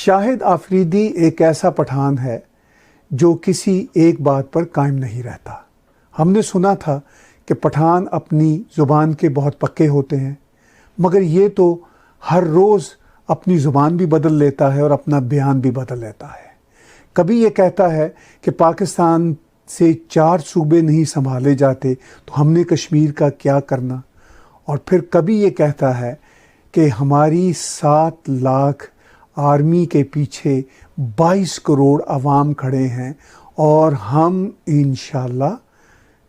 शाहिद आफरीदी एक ऐसा पठान है जो किसी एक बात पर कायम नहीं रहता। हमने सुना था कि पठान अपनी ज़ुबान के बहुत पक्के होते हैं, मगर ये तो हर रोज़ अपनी ज़ुबान भी बदल लेता है और अपना बयान भी बदल लेता है। कभी ये कहता है कि पाकिस्तान से 4 सूबे नहीं संभाले जाते तो हमने कश्मीर का क्या करना, और फिर कभी ये कहता है कि हमारी 7 लाख आर्मी के पीछे 22 करोड़ अवाम खड़े हैं और हम इंशाल्लाह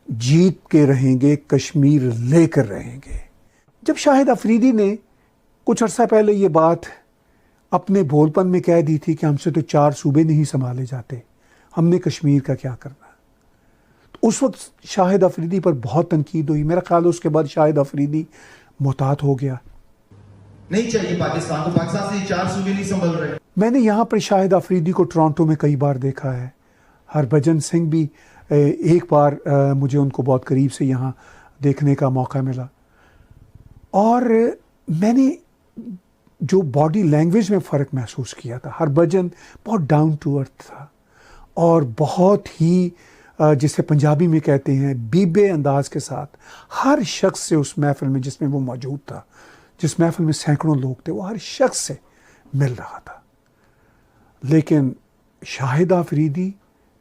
जीत के रहेंगे, कश्मीर लेकर रहेंगे। जब शाहिद अफरीदी ने कुछ अर्सा पहले ये बात अपने भोलपन में कह दी थी कि हमसे तो 4 सूबे नहीं संभाले जाते, हमने कश्मीर का क्या करना, तो उस वक्त शाहिद अफरीदी पर बहुत तनकीद हुई। मेरा ख्याल है उसके बाद शाहिद अफरीदी मोहतात हो गया। नहीं चाहिए पाकिस्तान को, पाकिस्तान से 4 सूबे नहीं संभल रहे। मैंने यहाँ पर शाहिद अफरीदी को टोरंटो में कई बार देखा है। हरभजन सिंह भी एक बार मुझे उनको बहुत करीब से यहाँ देखने का मौका मिला, और मैंने जो बॉडी लैंग्वेज में फ़र्क महसूस किया था। हरभजन बहुत डाउन टू अर्थ था और बहुत ही जिसे पंजाबी में कहते हैं बीबे अंदाज के साथ हर शख्स से उस महफिल में जिसमें वो मौजूद था, जिस महफिल में सैकड़ों लोग थे, वो हर शख्स से मिल रहा था। लेकिन शाहिद अफरीदी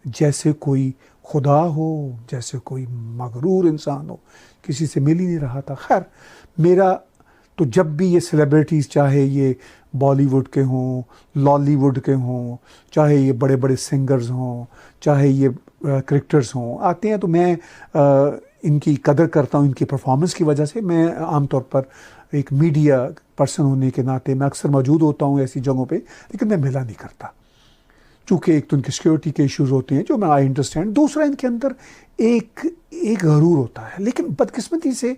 जैसे कोई खुदा हो, जैसे कोई मगरूर इंसान हो, किसी से मिल ही नहीं रहा था। खैर, मेरा तो जब भी ये सेलिब्रिटीज़, चाहे ये बॉलीवुड के हों, लॉलीवुड के हों, चाहे ये बड़े बड़े सिंगर्स हों, चाहे ये क्रिकेटर्स हों, आते हैं तो मैं इनकी कदर करता हूँ इनकी परफॉर्मेंस की वजह से। मैं आमतौर पर एक मीडिया पर्सन होने के नाते मैं अक्सर मौजूद होता हूँ ऐसी जगहों पे, लेकिन मैं मिला नहीं करता, चूँकि एक तो इनके सिक्योरिटी के इश्यूज़ होते हैं जो मैं आई अंडरस्टैंड, दूसरा इनके अंदर एक गरूर होता है। लेकिन बदकिस्मती से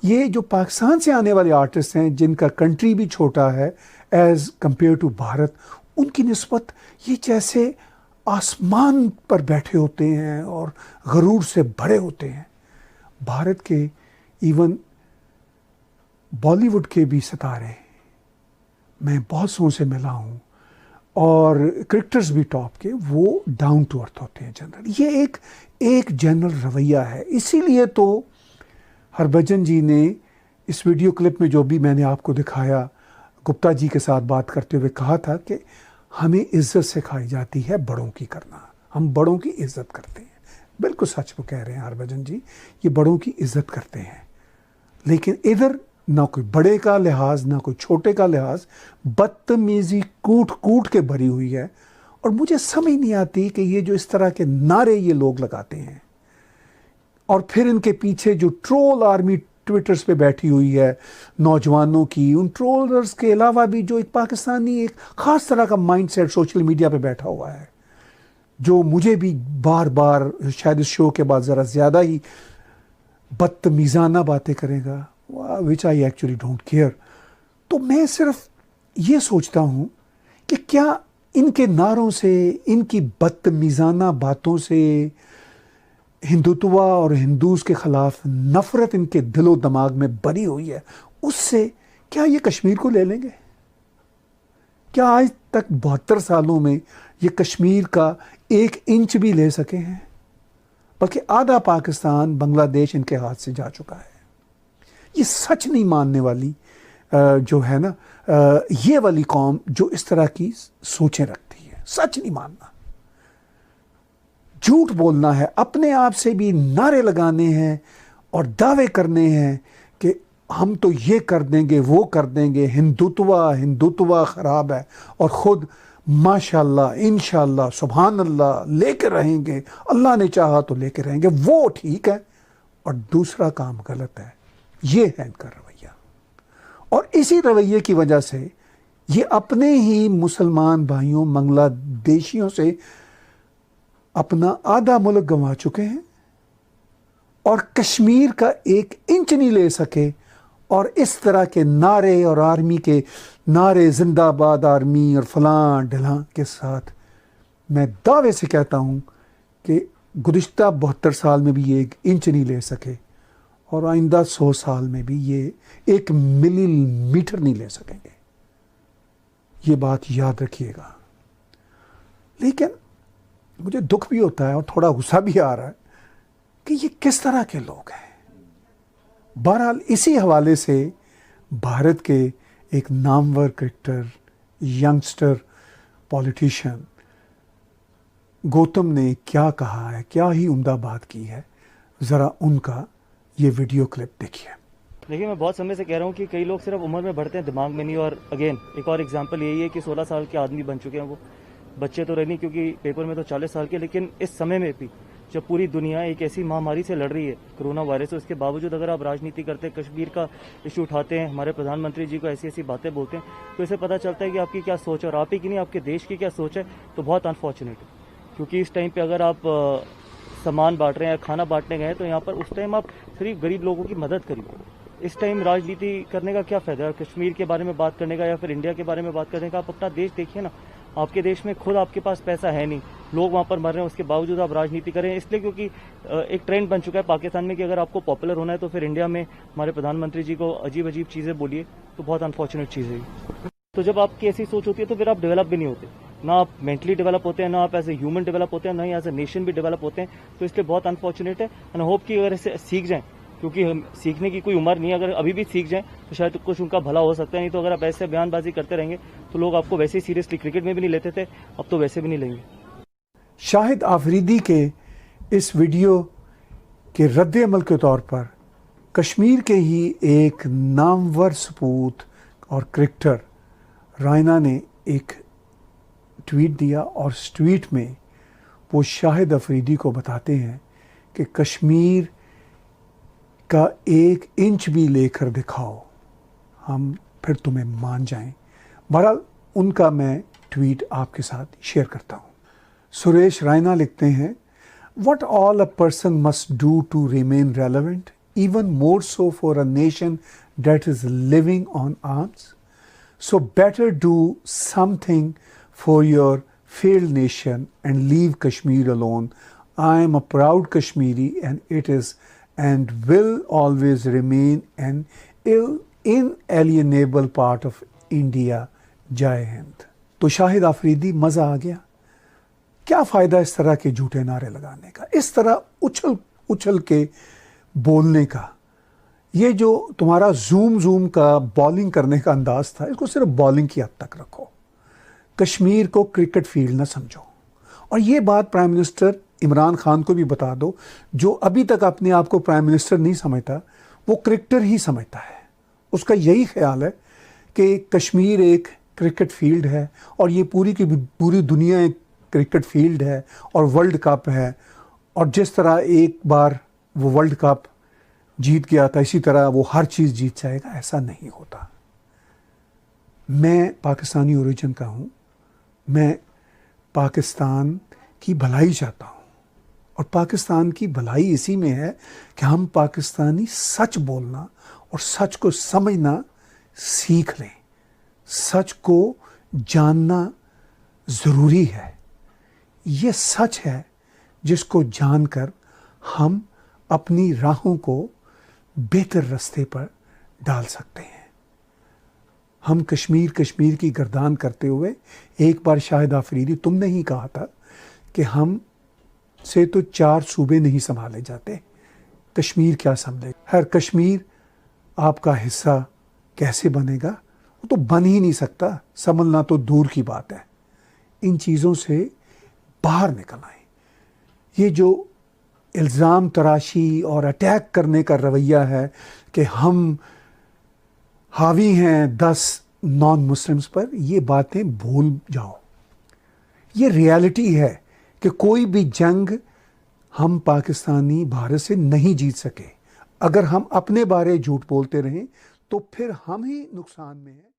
ये जो पाकिस्तान से आने वाले आर्टिस्ट हैं जिनका कंट्री भी छोटा है एज़ कम्पेयर टू भारत, उनकी निस्बत ये जैसे आसमान पर बैठे होते हैं और गरूर से भरे होते हैं। भारत के इवन बॉलीवुड के भी सितारे मैं बहुत सौ से मिला हूँ, और क्रिकेटर्स भी टॉप के, वो डाउन टू अर्थ होते हैं जनरल। ये एक जनरल रवैया है। इसीलिए तो हरभजन जी ने इस वीडियो क्लिप में जो भी मैंने आपको दिखाया, गुप्ता जी के साथ बात करते हुए कहा था कि हमें इज़्ज़त सिखाई जाती है बड़ों की करना, हम बड़ों की इज़्ज़त करते हैं। बिल्कुल सच वो कह रहे हैं हरभजन जी, ये बड़ों की इज़्ज़त करते हैं। लेकिन इधर ना कोई बड़े का लिहाज, ना कोई छोटे का लिहाज, बदतमीज़ी कूट कूट के भरी हुई है। और मुझे समझ नहीं आती कि ये जो इस तरह के नारे ये लोग लगाते हैं, और फिर इनके पीछे जो ट्रोल आर्मी ट्विटर्स पे बैठी हुई है नौजवानों की, उन ट्रोलर्स के अलावा भी जो एक पाकिस्तानी एक ख़ास तरह का माइंडसेट सोशल मीडिया पे बैठा हुआ है, जो मुझे भी बार बार शायद इस शो के बाद ज़रा ज़्यादा ही बदतमीज़ाना बातें करेगा, विच आई एक्चुअली डोंट केयर। तो मैं सिर्फ ये सोचता हूँ कि क्या इनके नारों से, इनकी बदतमीज़ाना बातों से, हिंदुत्व और हिंदूज़ के ख़िलाफ़ नफ़रत इनके दिलो दिमाग में भरी हुई है, उससे क्या ये कश्मीर को ले लेंगे? क्या आज तक 72 सालों में ये कश्मीर का 1 इंच भी ले सके हैं? बल्कि आधा पाकिस्तान, बांग्लादेश इनके हाथ से जा चुका है। ये सच नहीं मानने वाली जो है ना, ये वाली कौम जो इस तरह की सोचें रखती है, सच नहीं मानना, झूठ बोलना है, अपने आप से भी नारे लगाने हैं और दावे करने हैं कि हम तो ये कर देंगे, वो कर देंगे, हिंदुत्व ख़राब है, और ख़ुद माशाल्लाह, इंशाल्लाह, सुभान अल्लाह लेके रहेंगे, अल्लाह ने चाहा तो लेके रहेंगे, वो ठीक है, और दूसरा काम गलत है। ये है इनका रवैया, और इसी रवैये की वजह से ये अपने ही मुसलमान भाइयों बांग्लादेशियों से अपना आधा मुल्क गंवा चुके हैं, और कश्मीर का 1 इंच नहीं ले सके। और इस तरह के नारे और आर्मी के नारे, जिंदाबाद आर्मी और फलां ढलां के साथ, मैं दावे से कहता हूँ कि गुज़िश्ता 72 साल में भी ये 1 इंच नहीं ले सके, और आइंदा 100 साल में भी ये 1 मिलीमीटर नहीं ले सकेंगे। ये बात याद रखिएगा। लेकिन मुझे दुख भी होता है और थोड़ा गुस्सा भी आ रहा है कि ये किस तरह के लोग हैं। बहरहाल इसी हवाले से भारत के एक Namvar cricketer, youngster politician Gautam ने क्या कहा है, क्या ही उम्दा बात की है, ज़रा उनका ये वीडियो क्लिप देखिए। देखिए, मैं बहुत समय से कह रहा हूँ कि कई लोग सिर्फ उम्र में बढ़ते हैं, दिमाग में नहीं। और अगेन एक और एग्जांपल यही है कि 16 साल के आदमी बन चुके हैं। वो बच्चे तो रहे नहीं, क्योंकि पेपर में तो 40 साल के, लेकिन इस समय में भी जब पूरी दुनिया एक ऐसी महामारी से लड़ रही है, कोरोना वायरस, उसके बावजूद अगर आप राजनीति करते हैं, कश्मीर का इशू उठाते हैं, हमारे प्रधानमंत्री जी को ऐसी ऐसी बातें बोलते हैं, तो इससे पता चलता है कि आपकी क्या सोच है, और आप ही की नहीं, आपके देश की क्या सोच है। तो बहुत अनफॉर्चुनेट है, क्योंकि इस टाइम पे अगर आप सामान बांट रहे हैं या खाना बांटने गए तो यहाँ पर उस टाइम आप सिर्फ गरीब लोगों की मदद करिए। इस टाइम राजनीति करने का क्या फायदा है, कश्मीर के बारे में बात करने का या फिर इंडिया के बारे में बात करने का। आप अपना देश देखिए ना, आपके देश में खुद आपके पास पैसा है नहीं, लोग वहाँ पर मर रहे हैं, उसके बावजूद आप राजनीति करें। इसलिए क्योंकि एक ट्रेंड बन चुका है पाकिस्तान में कि अगर आपको पॉपुलर होना है तो फिर इंडिया में हमारे प्रधानमंत्री जी को अजीब अजीब चीज़ें बोलिए, तो बहुत अनफॉर्चुनेट चीज़ है। तो जब आपकी ऐसी सोच होती है तो फिर आप डेवलप भी नहीं होते, ना आप मेंटली डेवलप होते हैं, ना आप एज ए ह्यूमन डेवलप होते हैं, ना ही एज ए नेशन भी डेवलप होते हैं। तो इसलिए बहुत अनफॉर्चुनेट है। एंड होप कि अगर इसे सीख जाएं, क्योंकि हम सीखने की कोई उम्र नहीं है, अगर अभी भी सीख जाएं तो शायद कुछ उनका भला हो सकता है। नहीं तो अगर आप ऐसे बयानबाजी करते रहेंगे तो लोग आपको वैसे ही सीरियसली क्रिकेट में भी नहीं लेते थे, अब तो वैसे भी नहीं लेंगे। शाहिद आफरीदी के इस वीडियो के रद्द अमल के तौर पर कश्मीर के ही एक नामवर सपूत और क्रिकेटर रायना ने एक ट्वीट दिया, और इस ट्वीट में वो शाहिद अफरीदी को बताते हैं कि कश्मीर का 1 इंच भी लेकर दिखाओ, हम फिर तुम्हें मान जाएं। बहरहाल उनका मैं ट्वीट आपके साथ शेयर करता हूँ। सुरेश रायना लिखते हैं, What all a person must do to remain relevant, even more so for a nation that is living on alms. So better do something for your failed nation and leave Kashmir alone. I am a proud Kashmiri and it is and will always remain an inalienable part of India. जय हिंद। तो शाहिद आफरीदी, मज़ा आ गया। क्या फ़ायदा इस तरह के झूठे नारे लगाने का, इस तरह उछल उछल के बोलने का। ये जो तुम्हारा जूम का बॉलिंग करने का अंदाज था, इसको सिर्फ बॉलिंग की हद तक रखो, कश्मीर को क्रिकेट फील्ड ना समझो। और ये बात प्राइम मिनिस्टर इमरान खान को भी बता दो, जो अभी तक अपने आप को प्राइम मिनिस्टर नहीं समझता, वो क्रिकेटर ही समझता है। उसका यही ख्याल है कि कश्मीर एक क्रिकेट फील्ड है और ये पूरी की पूरी दुनिया एक क्रिकेट फील्ड है और वर्ल्ड कप है, और जिस तरह एक बार वो वर्ल्ड कप जीत गया था, इसी तरह वो हर चीज़ जीत जाएगा, ऐसा नहीं होता। मैं पाकिस्तानी ओरिजिन का हूँ, मैं पाकिस्तान की भलाई चाहता हूँ, और पाकिस्तान की भलाई इसी में है कि हम पाकिस्तानी सच बोलना और सच को समझना सीख लें। सच को जानना ज़रूरी है। ये सच है जिसको जानकर हम अपनी राहों को बेहतर रास्ते पर डाल सकते हैं। हम कश्मीर की गर्दान करते हुए, एक बार शाहिद आफरीदी तुमने ही कहा था कि हम से तो 4 सूबे नहीं संभाले जाते, कश्मीर क्या संभले। हर कश्मीर आपका हिस्सा कैसे बनेगा, वो तो बन ही नहीं सकता, संभलना तो दूर की बात है। इन चीज़ों से बाहर निकल आए। ये जो इल्ज़ाम तराशी और अटैक करने का रवैया है कि हम हावी हैं 10 नॉन मुस्लिम्स पर, ये बातें भूल जाओ। ये रियलिटी है कि कोई भी जंग हम पाकिस्तानी भारत से नहीं जीत सके। अगर हम अपने बारे झूठ बोलते रहें तो फिर हम ही नुकसान में हैं।